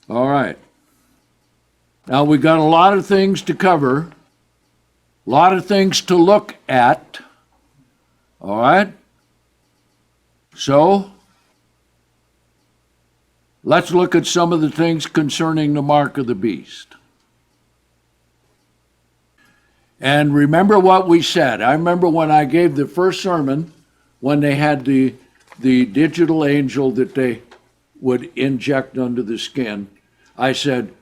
All right. Now we've got a lot of things to cover, a lot of things to look at. All right? So, let's look at some of the things concerning the mark of the beast. And remember what we said. I remember when I gave the first sermon, when they had the digital angel that they would inject under the skin, I said,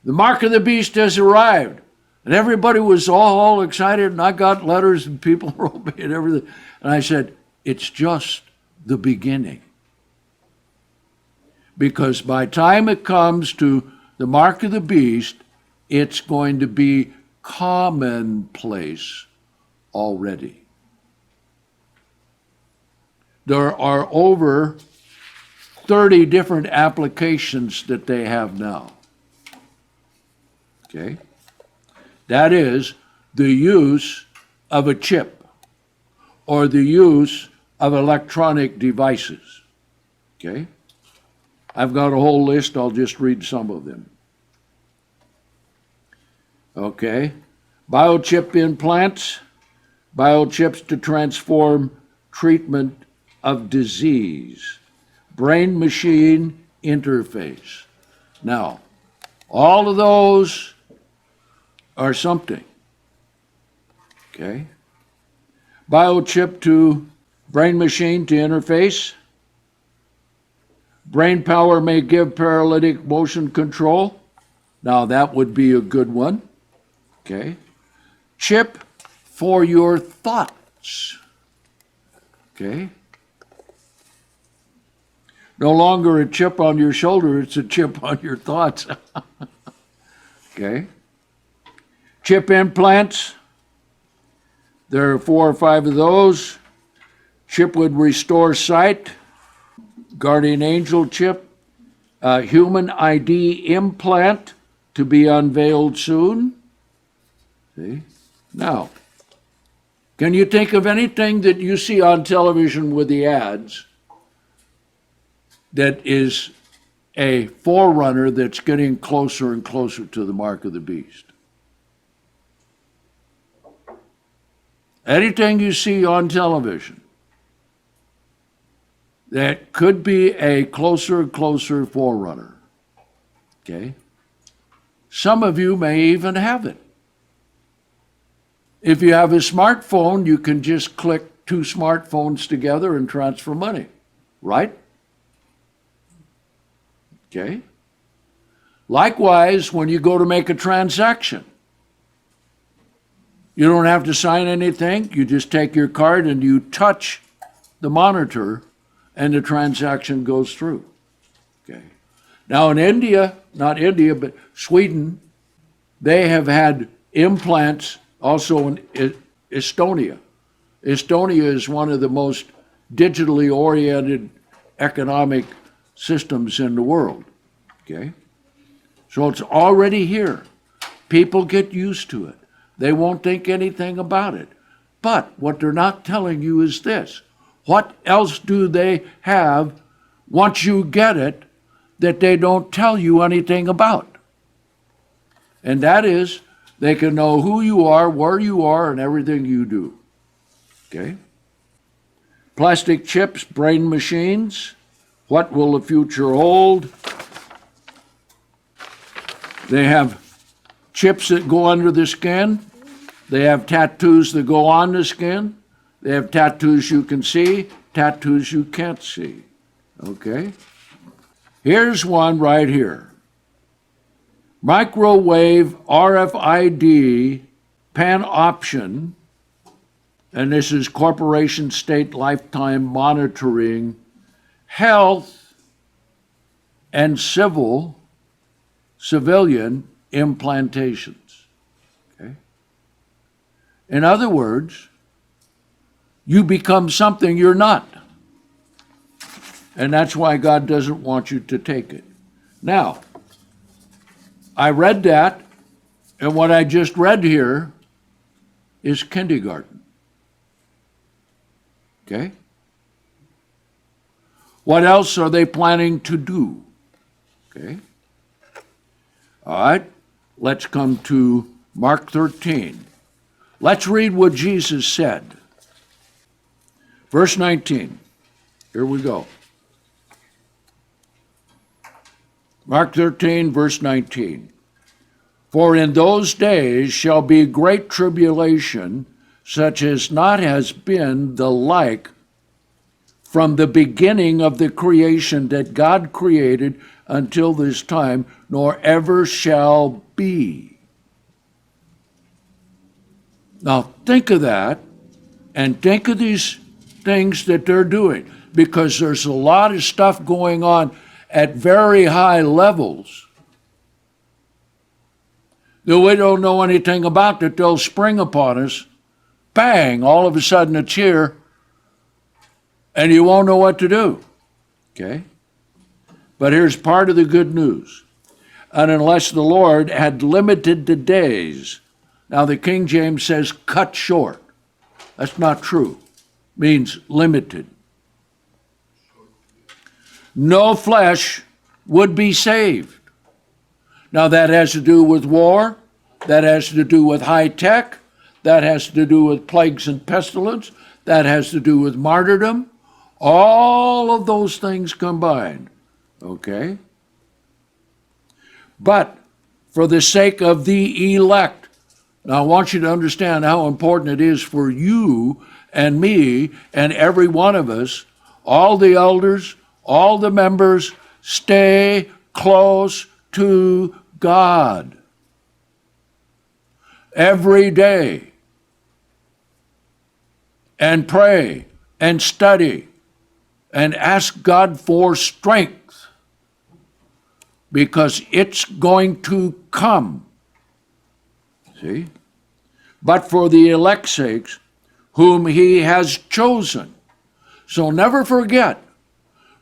the mark of the beast has arrived. And everybody was all excited, and I got letters and people wrote me and everything. And I said, it's just the beginning. Because by the time it comes to the mark of the beast, it's going to be commonplace already. There are over 30 different applications that they have now. Okay? That is the use of a chip or the use of electronic devices. Okay? I've got a whole list. I'll just read some of them. Okay? Biochip implants, biochips to transform treatment of disease, brain-machine interface. Now, all of those are something. Okay? Biochip to brain-machine to interface. Brain power may give paralytic motion control. Now, that would be a good one. Okay? Chip for your thoughts. Okay? No longer a chip on your shoulder, it's a chip on your thoughts. Okay? Chip implants. There are 4 or 5 of those. Chip would restore sight. Guardian angel chip. Human ID implant to be unveiled soon. See? Now, can you think of anything that you see on television with the ads that is a forerunner that's getting closer and closer to the mark of the beast? Anything you see on television that could be a closer and closer forerunner. Okay? Some of you may even have it. If you have a smartphone, you can just click 2 smartphones together and transfer money, right? Okay? Likewise, when you go to make a transaction, you don't have to sign anything. You just take your card and you touch the monitor and the transaction goes through. Okay. Now in India, not India, but Sweden, they have had implants also in Estonia. Estonia is one of the most digitally oriented economic systems in the world. Okay? So it's already here. People get used to it. They won't think anything about it. But what they're not telling you is this. What else do they have once you get it that they don't tell you anything about? And that is, they can know who you are, where you are, and everything you do. Okay? Plastic chips, brain machines. What will the future hold? They have chips that go under the skin. They have tattoos that go on the skin. They have tattoos you can see, tattoos you can't see. Okay? Here's one right here. Microwave RFID pan option, and this is corporation state lifetime monitoring, health and civilian implantations. Okay? In other words, you become something you're not. And that's why God doesn't want you to take it. Now, I read that, And what I just read here is kindergarten. Okay? What else are they planning to do? Okay? All right, let's come to Mark 13. Let's read what Jesus said. Verse 19. Here we go. Mark 13, verse 19. For in those days shall be great tribulation, such as not has been the like from the beginning of the creation that God created until this time, nor ever shall be. Now think of that, and think of these things that they're doing, because there's a lot of stuff going on at very high levels that we don't know anything about, that they'll spring upon us. Bang, all of a sudden it's here, and you won't know what to do. Okay? But here's part of the good news. And unless the Lord had limited the days. Now the King James says cut short. That's not true. It means limited. No flesh would be saved. Now that has to do with war. That has to do with high tech. That has to do with plagues and pestilence. That has to do with martyrdom. All of those things combined. Okay? But for the sake of the elect, now I want you to understand how important it is for you and me and every one of us, all the elders, all the members, stay close to God every day and pray and study and ask God for strength, because it's going to come. See? But for the elect's sakes, whom he has chosen. So never forget,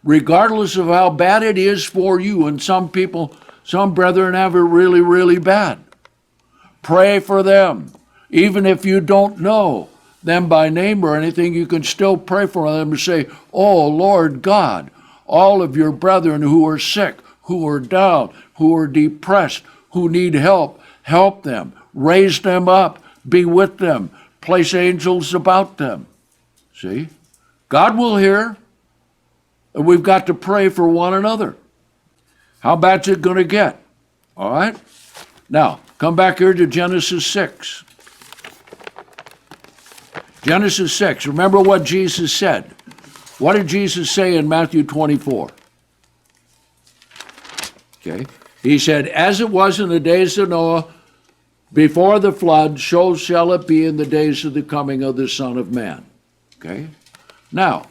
regardless of how bad it is for you, and some people, some brethren have it really, really bad. Pray for them. Even if you don't know them by name or anything, you can still pray for them and say, oh, Lord God, all of your brethren who are sick, who are down, who are depressed, who need help, help them, raise them up, be with them, place angels about them. See? God will hear, and we've got to pray for one another. How bad's it going to get? All right? Now, come back here to Genesis 6. Genesis 6. Remember what Jesus said. What did Jesus say in Matthew 24? Okay. He said, as it was in the days of Noah, before the flood, so shall it be in the days of the coming of the Son of Man. Okay. Now,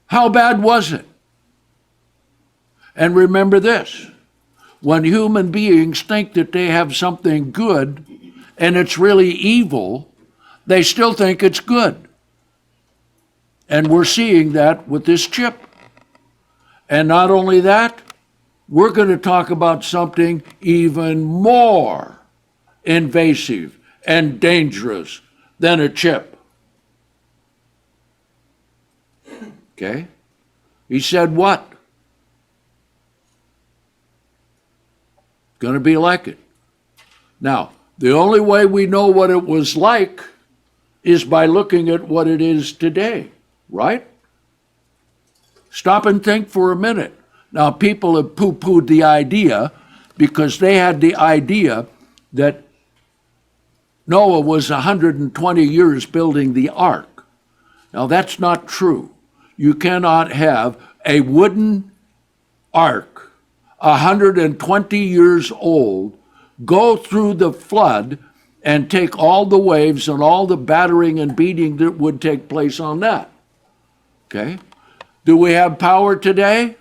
how bad was it? And remember this, when human beings think that they have something good and it's really evil, they still think it's good. And we're seeing that with this chip. And not only that, we're going to talk about something even more invasive and dangerous than a chip. Okay? He said what? Going to be like it. Now, the only way we know what it was like is by looking at what it is today, right? Stop and think for a minute. Now, people have poo-pooed the idea because they had the idea that Noah was 120 years building the ark. Now, that's not true. You cannot have a wooden ark, 120 years old, go through the flood and take all the waves and all the battering and beating that would take place on that. Okay? Do we have power today?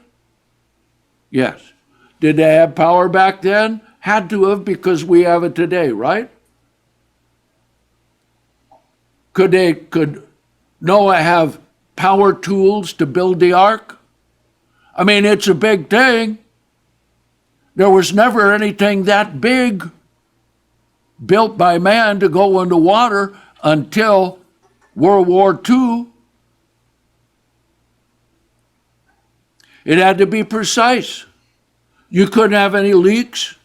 Yes. Did they have power back then? Had to have, because we have it today, right? Could Noah have power tools to build the ark? I mean, it's a big thing. There was never anything that big built by man to go into water until World War II. It had to be precise. You couldn't have any leaks.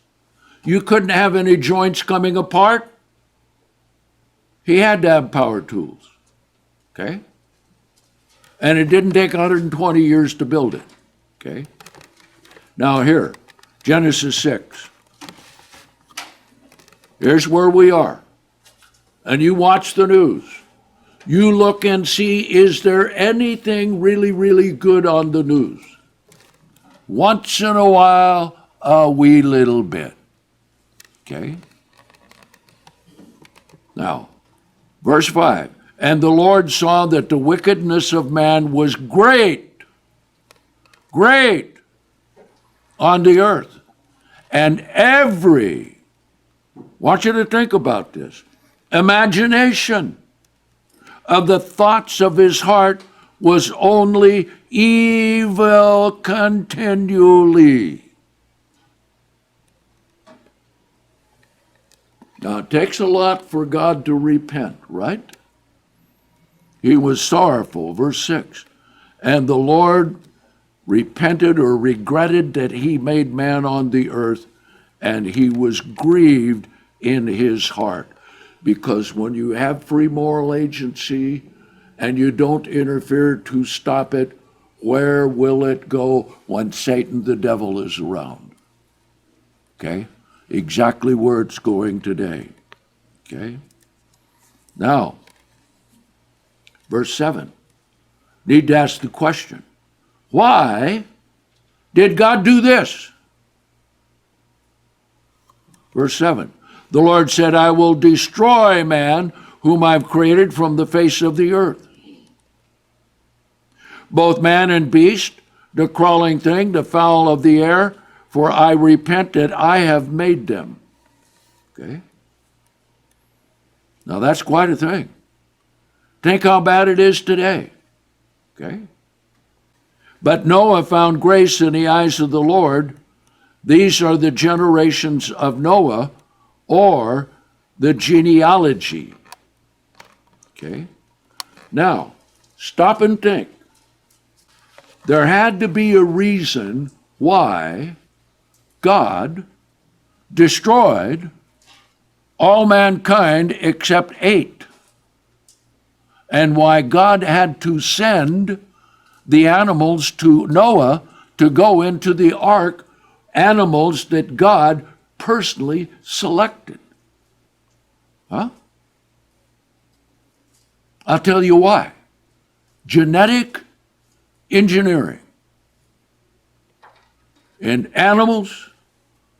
You couldn't have any joints coming apart. He had to have power tools. Okay? And it didn't take 120 years to build it. Okay? Now here, Genesis 6. Here's where we are. And you watch the news. You look and see, is there anything really, really good on the news? Once in a while, a wee little bit. Okay? Now, verse 5. And the Lord saw that the wickedness of man was great, great on the earth. And every, want you to think about this, imagination of the thoughts of his heart was only evil continually. Now, it takes a lot for God to repent, right? He was sorrowful, verse 6. And the Lord repented or regretted that he made man on the earth, and he was grieved in his heart. Because when you have free moral agency and you don't interfere to stop it, where will it go when Satan the devil is around? Okay? Exactly where it's going today. Okay? Now, verse 7. Need to ask the question, why did God do this? Verse 7. The Lord said, I will destroy man whom I've created from the face of the earth. Both man and beast, the crawling thing, the fowl of the air, for I repent that I have made them. Okay? Now that's quite a thing. Think how bad it is today. Okay? But Noah found grace in the eyes of the Lord. These are the generations of Noah, or the genealogy. Okay? Now, stop and think. There had to be a reason why God destroyed all mankind except 8. And why God had to send the animals to Noah to go into the ark, animals that God personally selected. Huh? I'll tell you why. Genetic engineering in animals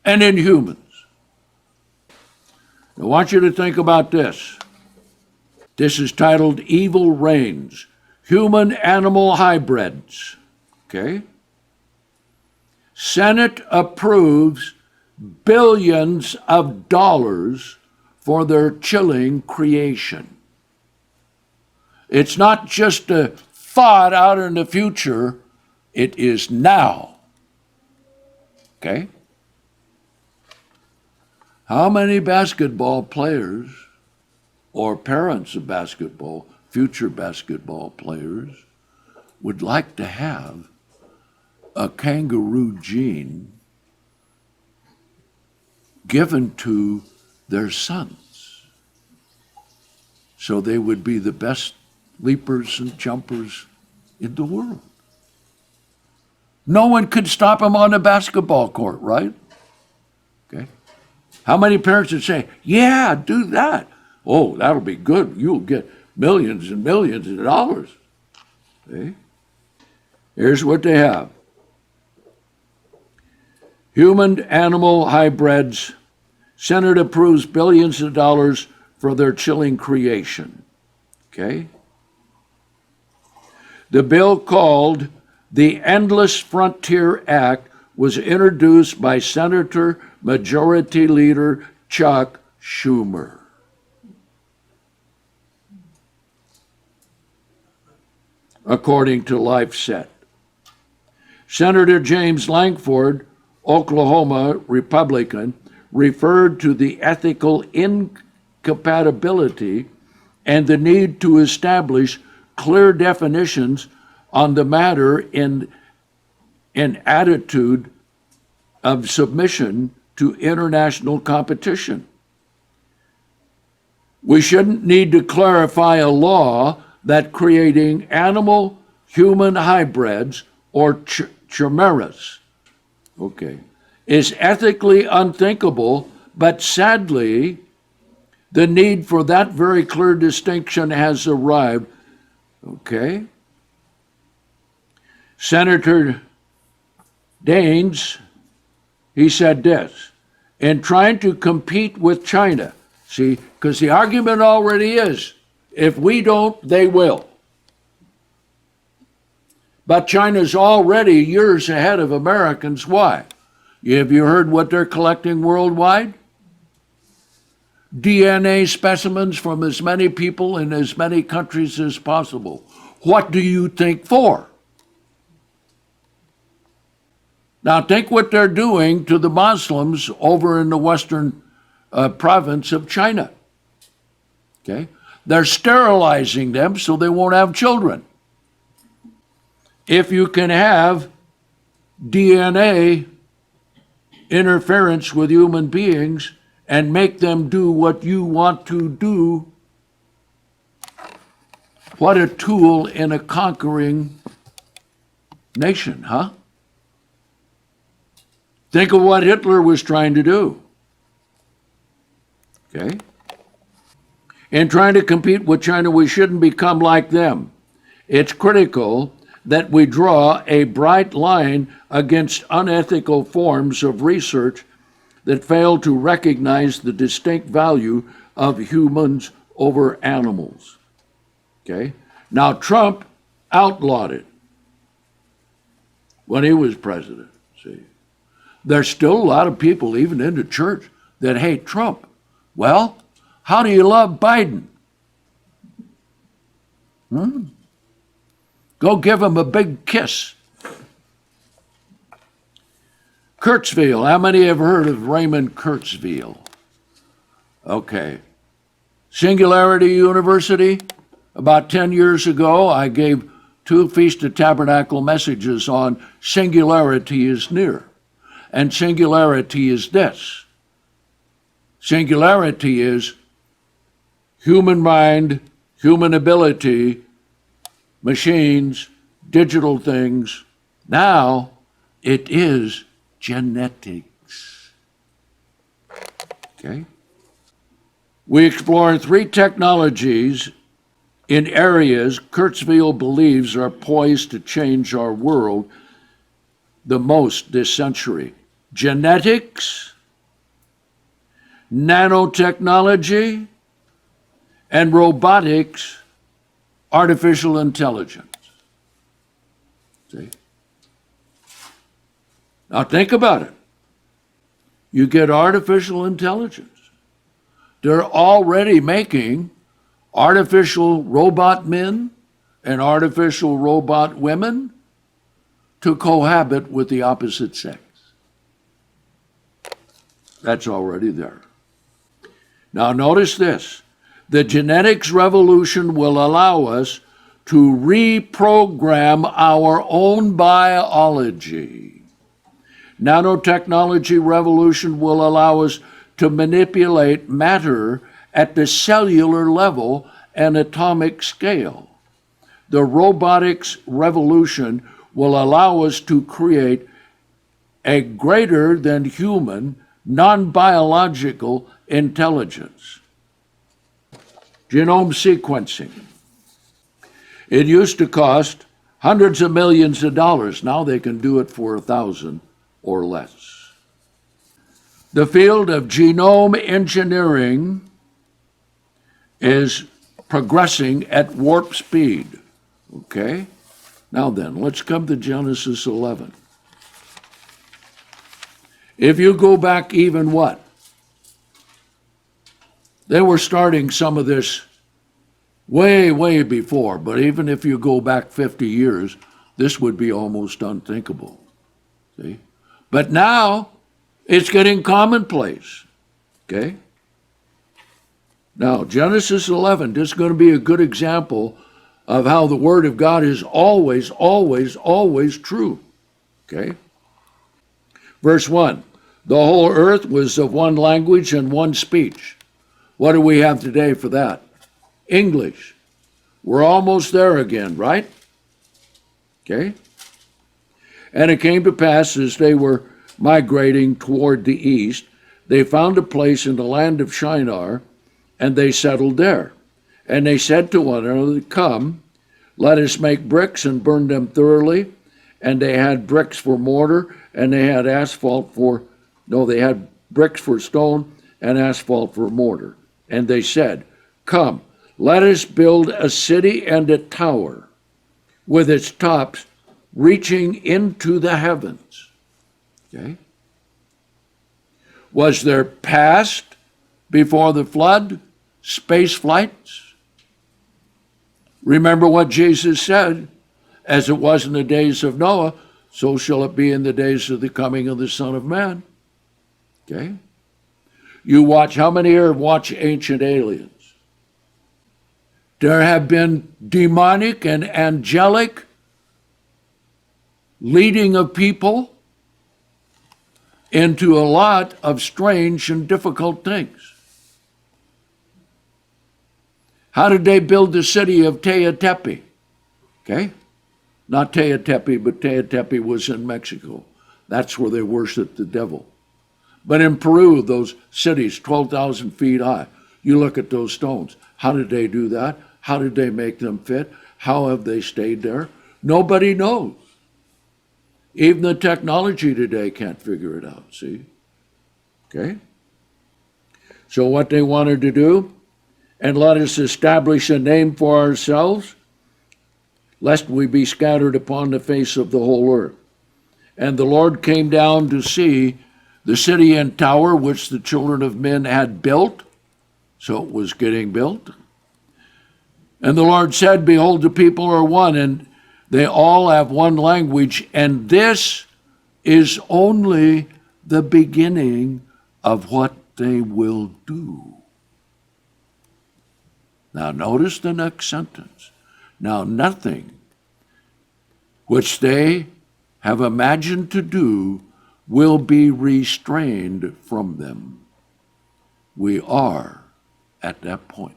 and in humans. I want you to think about this. This is titled Evil Reigns, Human-Animal Hybrids. Okay? Senate approves billions of dollars for their chilling creation. It's not just a thought out in the future, it is now. Okay? How many basketball players or parents of basketball, future basketball players, would like to have a kangaroo gene given to their sons so they would be the best leapers and jumpers in the world? No one could stop them on the basketball court, right? Okay. How many parents would say, yeah, do that? Oh, that'll be good. You'll get millions and millions of dollars. Okay. Here's what they have. Human-animal hybrids. Senate approves billions of dollars for their chilling creation. Okay? The bill called the Endless Frontier Act was introduced by Senator Majority Leader Chuck Schumer. According to LifeSet. Senator James Lankford Oklahoma Republican, referred to the ethical incompatibility and the need to establish clear definitions on the matter in an attitude of submission to international competition. We shouldn't need to clarify a law that creating animal-human hybrids or chimeras, is ethically unthinkable, but sadly, the need for that very clear distinction has arrived. Senator Daines, he said this, in trying to compete with China, see, because the argument already is, if we don't, they will. But China's already years ahead of Americans. Why? Have you heard what they're collecting worldwide? DNA specimens from as many people in as many countries as possible. What do you think for? Now think what they're doing to the Muslims over in the western province of China. They're sterilizing them so they won't have children. If you can have DNA interference with human beings and make them do what you want to do, what a tool in a conquering nation, huh? Think of what Hitler was trying to do. In trying to compete with China, we shouldn't become like them. It's critical that we draw a bright line against unethical forms of research that fail to recognize the distinct value of humans over animals. Now, Trump outlawed it when he was president. See, there's still a lot of people, even in the church, that hate Trump. Well, how do you love Biden? Go give him a big kiss. Kurzweil, how many have heard of Raymond Kurzweil? Singularity University, about 10 years ago, I gave 2 Feast of Tabernacle messages on singularity is near. And singularity is this. Singularity is human mind, human ability, machines, digital things. Now it is genetics. We explore 3 technologies in areas Kurzweil believes are poised to change our world the most this century: genetics, nanotechnology, and robotics, artificial intelligence. Now think about it. You get artificial intelligence. They're already making artificial robot men and artificial robot women to cohabit with the opposite sex. That's already there. Now notice this. The genetics revolution will allow us to reprogram our own biology. Nanotechnology revolution will allow us to manipulate matter at the cellular level and atomic scale. The robotics revolution will allow us to create a greater than human, non-biological intelligence. Genome sequencing. It used to cost hundreds of millions of dollars. Now they can do it for $1,000 or less. The field of genome engineering is progressing at warp speed. Now then, let's come to Genesis 11. If you go back even what? They were starting some of this way, way before, but even if you go back 50 years, this would be almost unthinkable. See? But now it's getting commonplace. Okay? Now, Genesis 11, this is going to be a good example of how the Word of God is always, always, always true. Okay? Verse 1, the whole earth was of one language and one speech. What do we have today for that? English. We're almost there again, right? Okay? And it came to pass as they were migrating toward the east, they found a place in the land of Shinar, and they settled there. And they said to one another, come, let us make bricks and burn them thoroughly. And they had bricks for mortar, and they had they had bricks for stone and asphalt for mortar. And they said, come, let us build a city and a tower with its tops reaching into the heavens. Okay? Was there past before the flood space flights? Remember what Jesus said, as it was in the days of Noah, so shall it be in the days of the coming of the Son of Man. Okay? You watch, how many here have watched Ancient Aliens? There have been demonic and angelic leading of people into a lot of strange and difficult things. How did they build the city of Teotepe? Okay? Not Teotepe, but Teotepe was in Mexico. That's where they worshiped the devil. But in Peru, those cities, 12,000 feet high, you look at those stones. How did they do that? How did they make them fit? How have they stayed there? Nobody knows. Even the technology today can't figure it out, see? Okay? So what they wanted to do, and let us establish a name for ourselves, lest we be scattered upon the face of the whole earth. And the Lord came down to see the city and tower which the children of men had built, so it was getting built. And the Lord said, behold, the people are one, and they all have one language, and this is only the beginning of what they will do. Now notice the next sentence. Now nothing which they have imagined to do will be restrained from them. We are at that point.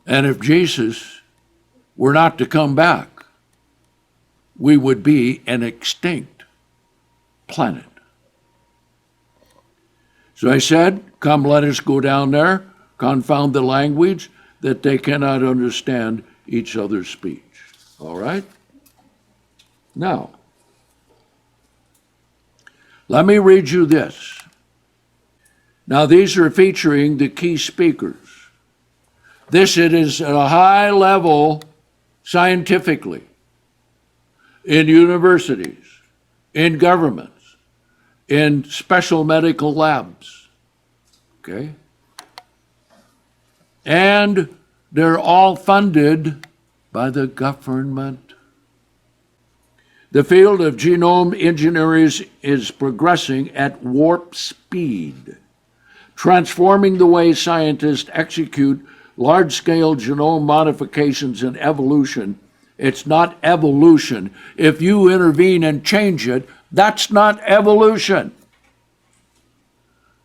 And if Jesus were not to come back, we would be an extinct planet. So I said, come, let us go down there, confound the language, that they cannot understand each other's speech. All right? Now, let me read you this. Now, these are featuring the key speakers. This it is at a high level scientifically, in universities, in governments, in special medical labs. Okay? And they're all funded by the government. The field of genome engineering is progressing at warp speed, transforming the way scientists execute large-scale genome modifications in evolution. It's not evolution. If you intervene and change it, that's not evolution.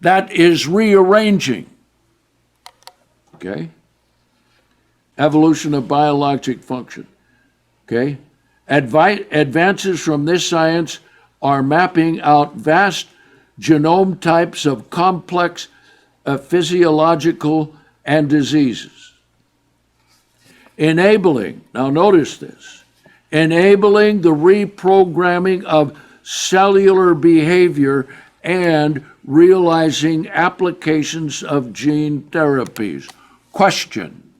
That is rearranging. Okay? Evolution of biologic function. Okay? Advances from this science are mapping out vast genome types of complex physiological and diseases. Enabling, now notice this, enabling the reprogramming of cellular behavior and realizing applications of gene therapies. Question: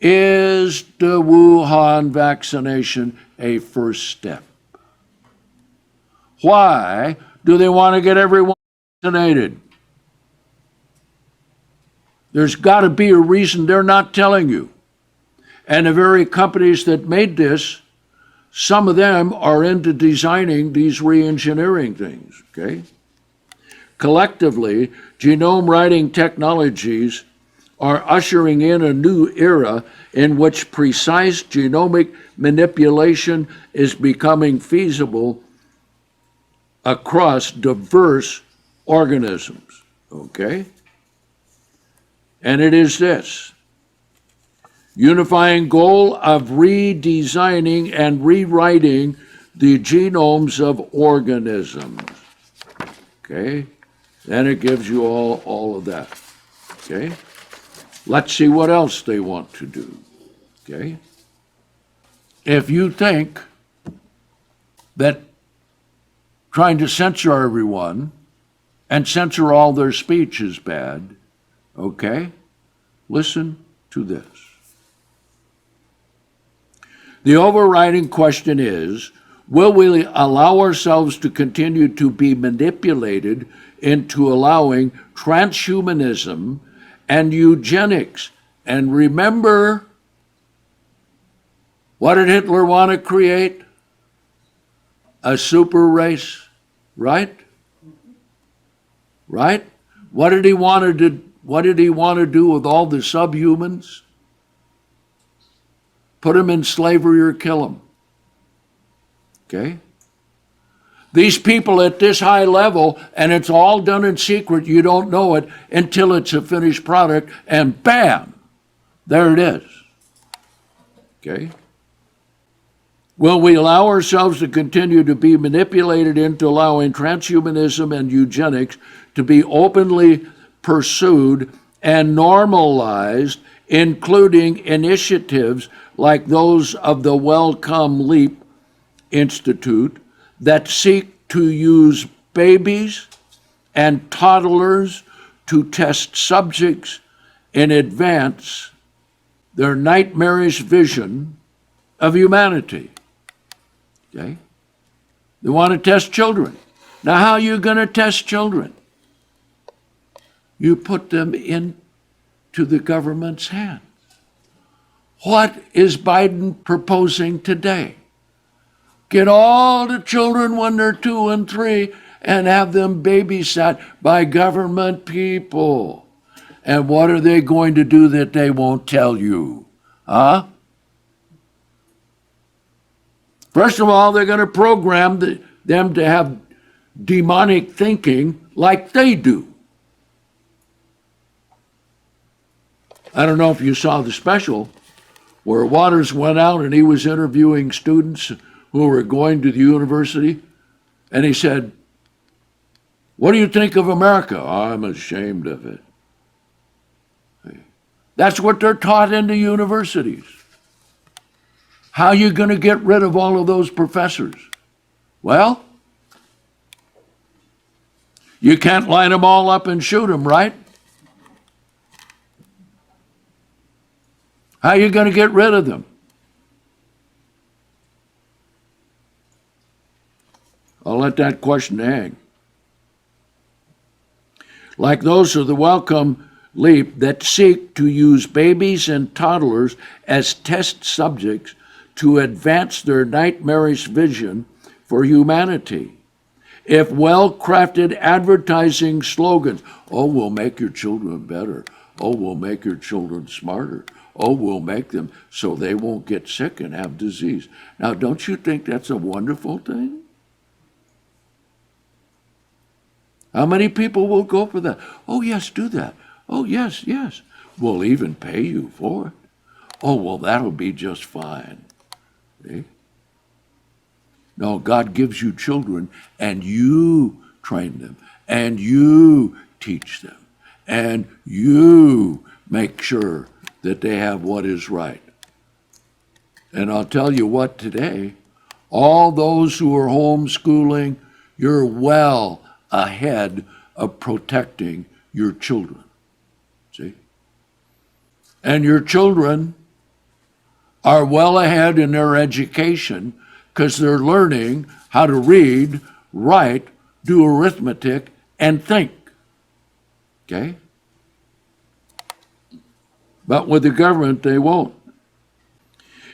is the Wuhan vaccination a first step? Why do they want to get everyone vaccinated? There's got to be a reason they're not telling you. And the very companies that made this, some of them are into designing these re-engineering things, okay? Collectively, genome writing technologies are ushering in a new era in which precise genomic manipulation is becoming feasible across diverse organisms, okay? And it is this unifying goal of redesigning and rewriting the genomes of organisms, okay? Then it gives you all of that, okay? Let's see what else they want to do, okay? If you think that trying to censor everyone and censor all their speech is bad, okay, listen to this. The overriding question is, will we allow ourselves to continue to be manipulated into allowing transhumanism and eugenics? And remember, what did Hitler want to create? A super race, right? Right? What did he want to do? What did he want to do with all the subhumans? Put them in slavery or kill them. Okay? These people at this high level, and it's all done in secret, you don't know it until it's a finished product, and bam, there it is. Okay? Will we allow ourselves to continue to be manipulated into allowing transhumanism and eugenics to be openly pursued and normalized, including initiatives like those of the Wellcome Leap Institute that seek to use babies and toddlers to test subjects and advance their nightmarish vision of humanity? Okay? They want to test children. Now, how are you going to test children? You put them into the government's hands. What is Biden proposing today? Get all the children when they're 2 and 3 and have them babysat by government people. And what are they going to do that they won't tell you? Huh? First of all, they're going to program them to have demonic thinking like they do. I don't know if you saw the special where Waters went out and he was interviewing students who were going to the university, and he said, "What do you think of America?" "I'm ashamed of it." That's what they're taught in the universities. How are you going to get rid of all of those professors? Well, you can't line them all up and shoot them, right? How are you going to get rid of them? I'll let that question hang. Like those of the Wellcome Leap that seek to use babies and toddlers as test subjects to advance their nightmarish vision for humanity. If well-crafted advertising slogans, "Oh, we'll make your children better. Oh, we'll make your children smarter. Oh, we'll make them so they won't get sick and have disease." Now, don't you think that's a wonderful thing? How many people will go for that? "Oh, yes, do that. Oh, yes, yes. We'll even pay you for it. Oh, well, that'll be just fine." See? No, God gives you children, and you train them, and you teach them, and you make sure that they have what is right. And I'll tell you what today, all those who are homeschooling, you're well ahead of protecting your children. See? And your children are well ahead in their education because they're learning how to read, write, do arithmetic, and think. Okay? But with the government, they won't.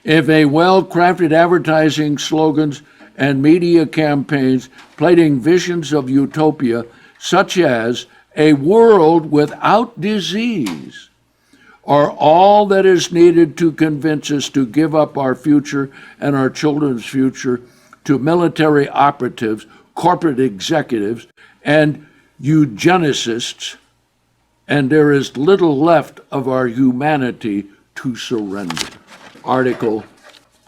If a well-crafted advertising slogans and media campaigns plating visions of utopia, such as a world without disease, are all that is needed to convince us to give up our future and our children's future to military operatives, corporate executives, and eugenicists, and there is little left of our humanity to surrender. Article,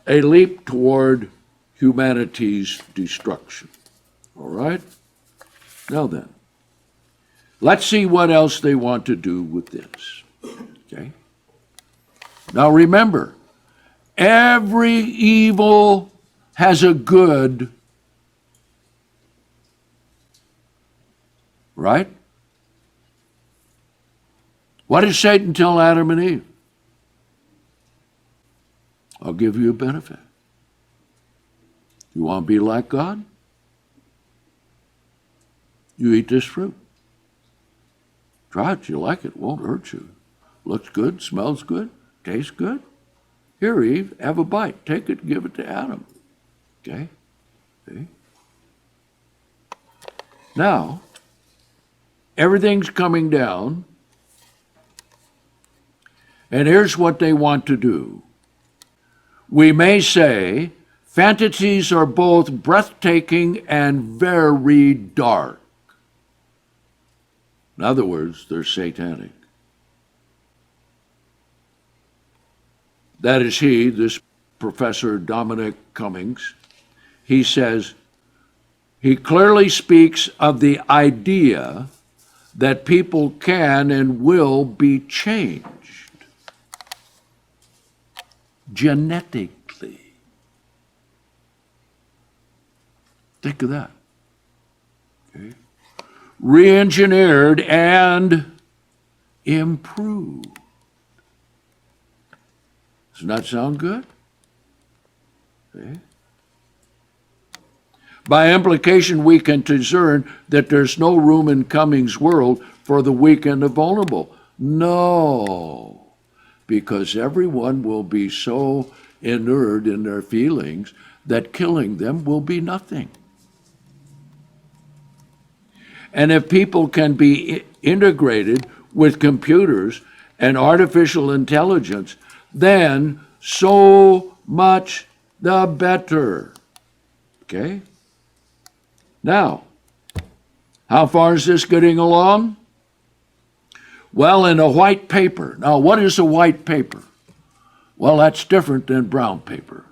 A Leap Toward Humanity's Destruction. All right? Now then, let's see what else they want to do with this. Okay? Now remember, every evil has a good, right? What did Satan tell Adam and Eve? I'll give you a benefit. You want to be like God? You eat this fruit. Try it, you like it, won't hurt you. Looks good, smells good, tastes good. Here, Eve, have a bite. Take it, give it to Adam. Okay? See? Now, everything's coming down, and here's what they want to do. We may say fantasies are both breathtaking and very dark. In other words, they're satanic. That is this Professor Dominic Cummings. He says, he clearly speaks of the idea that people can and will be changed genetically. Think of that. Okay. Re-engineered and improved. Doesn't that sound good? Okay. By implication, we can discern that there's no room in Cummings' world for the weak and the vulnerable. No, because everyone will be so inured in their feelings that killing them will be nothing. And if people can be integrated with computers and artificial intelligence, then so much the better. Okay? Now, how far is this getting along? Well, in a white paper. Now, what is a white paper? Well, that's different than brown paper.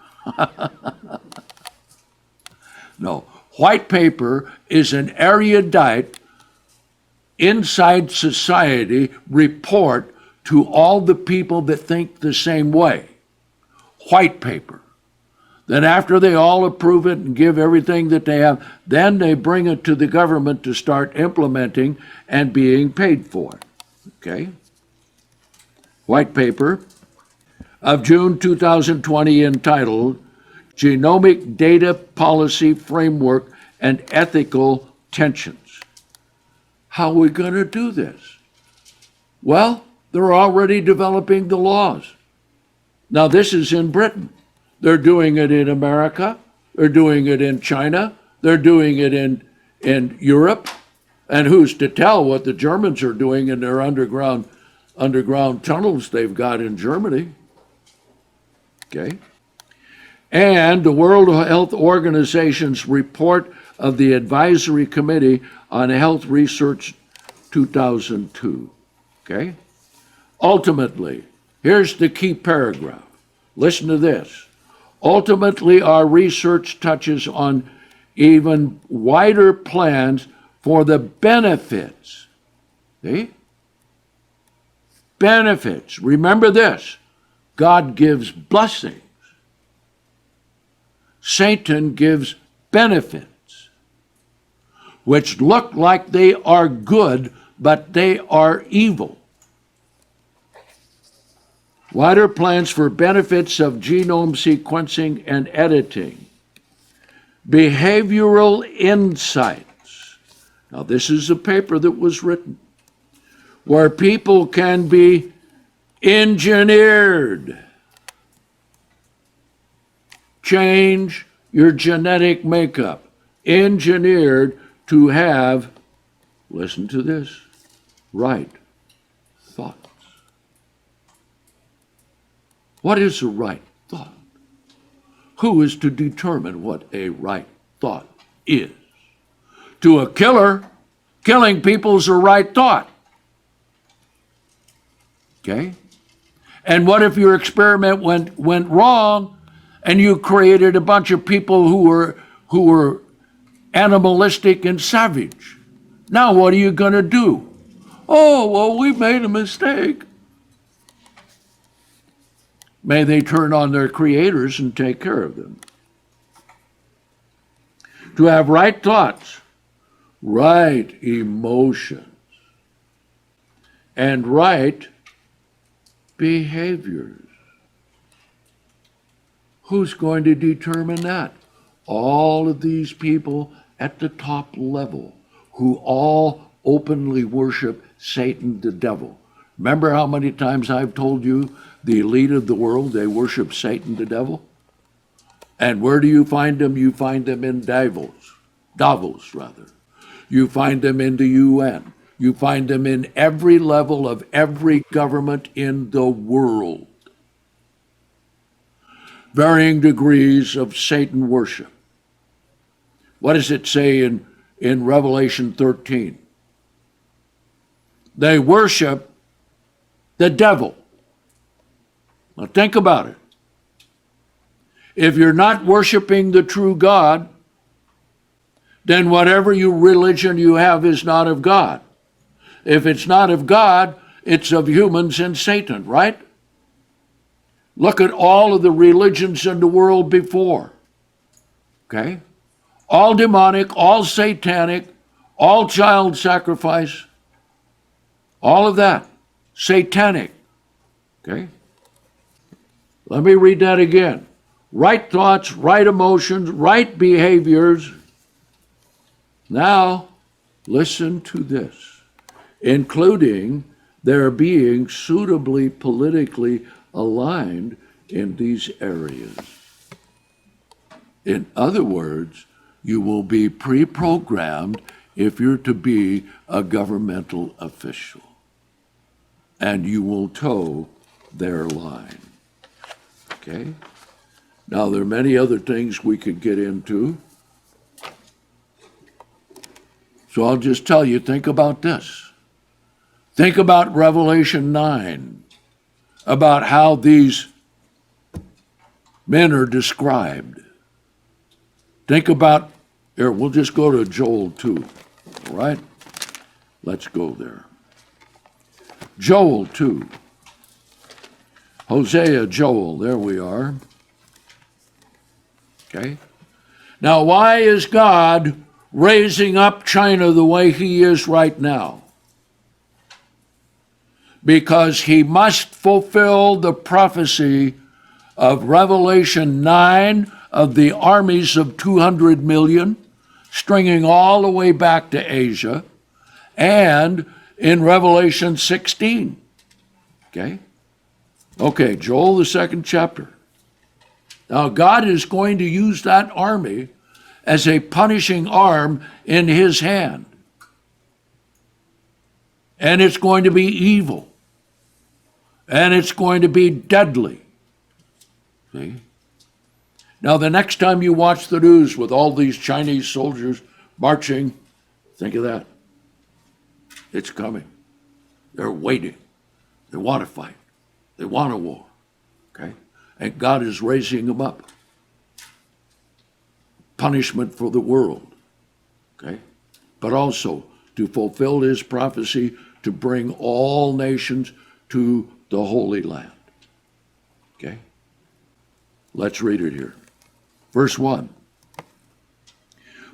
No, white paper is an erudite inside society report to all the people that think the same way. White paper. Then after they all approve it and give everything that they have, then they bring it to the government to start implementing and being paid for. Okay? White paper of June 2020 entitled Genomic Data Policy Framework and Ethical Tensions. How are we going to do this? Well, they're already developing the laws. Now, this is in Britain. They're doing it in America. They're doing it in China. They're doing it in Europe. And who's to tell what the Germans are doing in their underground tunnels they've got in Germany? Okay. And the World Health Organization's report of the Advisory Committee on Health Research 2002. Okay? Ultimately, here's the key paragraph. Listen to this. Ultimately, our research touches on even wider plans for the benefits. See? Benefits. Remember this. God gives blessings. Satan gives benefits, which look like they are good, but they are evil. Wider plans for benefits of genome sequencing and editing. Behavioral insights. Now, this is a paper that was written where people can be engineered. change your genetic makeup, engineered to have, listen to this, right thoughts. What is a right thought? Who is to determine what a right thought is? To a killer, killing people is a right thought. Okay? And what if your experiment went wrong and you created a bunch of people who were animalistic and savage? Now what are you going to do? Oh, well, we made a mistake. May they turn on their creators and take care of them. To have right thoughts, right emotions, and right behaviors. Who's going to determine that? All of these people at the top level who all openly worship Satan the devil. Remember how many times I've told you the elite of the world, they worship Satan the devil? And where do you find them? You find them in Davos rather. You find them in the UN. You find them in every level of every government in the world. Varying degrees of Satan worship. What does it say in Revelation 13? They worship the devil. Now think about it. If you're not worshiping the true God, then whatever religion you have is not of God. If it's not of God, it's of humans and Satan, right? Look at all of the religions in the world before. Okay? All demonic, all satanic, all child sacrifice, all of that. Satanic. Okay? Let me read that again. Right thoughts, right emotions, right behaviors. Now, listen to this. Including their being suitably politically aligned in these areas. In other words, you will be pre-programmed if you're to be a governmental official, and you will toe their line. Okay? Now, there are many other things we could get into. So I'll just tell you, think about this. Think about Revelation 9, about how these men are described. Think about, here, we'll just go to Joel 2, all right? Let's go there. Joel 2. Hosea, Joel, there we are. Okay? Now, why is God raising up China the way he is right now? Because he must fulfill the prophecy of Revelation 9 of the armies of 200 million, stringing all the way back to Asia, and in Revelation 16. Okay, Joel, the second chapter. Now, God is going to use that army as a punishing arm in his hand. And it's going to be evil. And it's going to be deadly. See? Now, the next time you watch the news with all these Chinese soldiers marching, think of that. It's coming. They're waiting. They want to fight. They want a war. Okay? And God is raising them up. Punishment for the world. Okay? But also to fulfill his prophecy to bring all nations to the Holy Land. Okay? Let's read it here. Verse 1.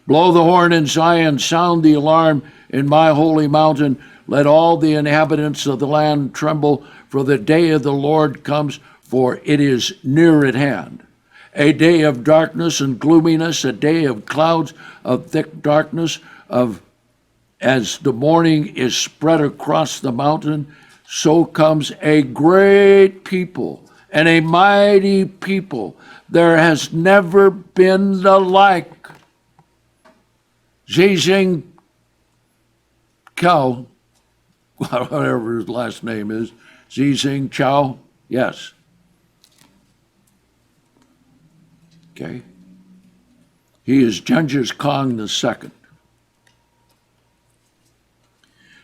Blow the horn in Zion, sound the alarm in my holy mountain. Let all the inhabitants of the land tremble, for the day of the Lord comes, for it is near at hand. A day of darkness and gloominess, a day of clouds of thick darkness, as the morning is spread across the mountain, so comes a great people and a mighty people. There has never been the like. Xi Jinping, whatever his last name is, Xi Jinping, yes. Okay. He is Genghis Khan II.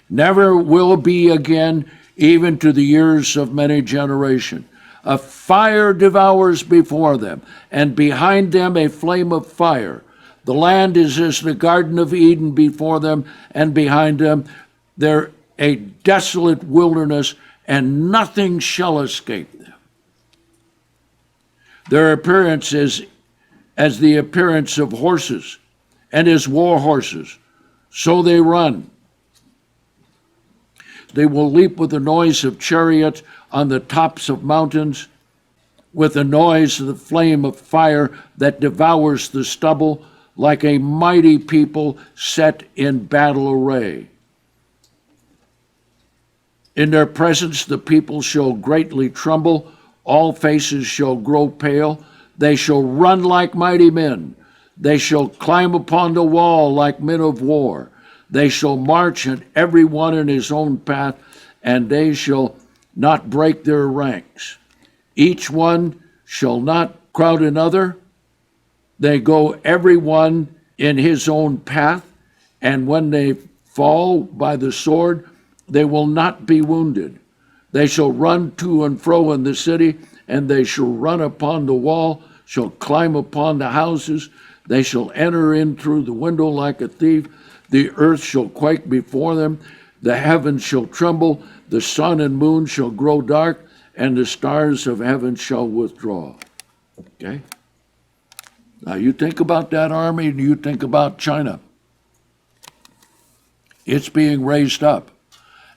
Never will be again, even to the years of many generations. A fire devours before them, and behind them a flame of fire. The land is as the Garden of Eden before them, and behind them there a desolate wilderness, and nothing shall escape them. Their appearance is as the appearance of horses, and as war horses, so they run. They will leap with the noise of chariots on the tops of mountains, with the noise of the flame of fire that devours the stubble, like a mighty people set in battle array. In their presence the people shall greatly tremble, all faces shall grow pale, they shall run like mighty men, they shall climb upon the wall like men of war. They shall march, and every one in his own path, and they shall not break their ranks. Each one shall not crowd another. They go every one in his own path, and when they fall by the sword, they will not be wounded. They shall run to and fro in the city, and they shall run upon the wall, shall climb upon the houses. They shall enter in through the window like a thief. The earth shall quake before them, the heavens shall tremble, the sun and moon shall grow dark, and the stars of heaven shall withdraw. Okay? Now you think about that army, and you think about China. It's being raised up.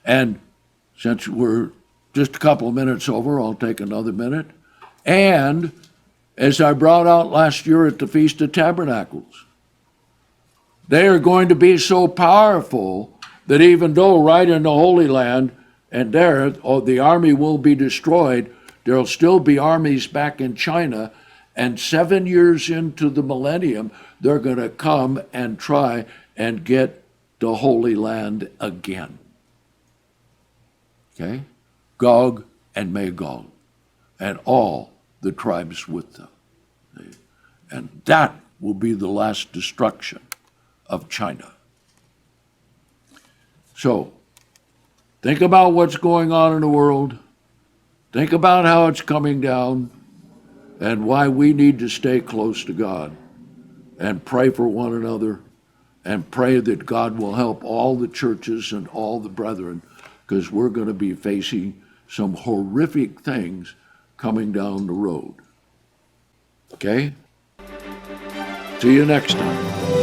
And since we're just a couple of minutes over, I'll take another minute. And as I brought out last year at the Feast of Tabernacles, they are going to be so powerful that even though right in the Holy Land and there, the army will be destroyed, there'll still be armies back in China, and 7 years into the millennium, they're going to come and try and get the Holy Land again. Okay? Gog and Magog, and all the tribes with them. And that will be the last destruction of China. So, think about what's going on in the world. Think about how it's coming down and why we need to stay close to God and pray for one another and pray that God will help all the churches and all the brethren, because we're going to be facing some horrific things coming down the road. Okay? See you next time.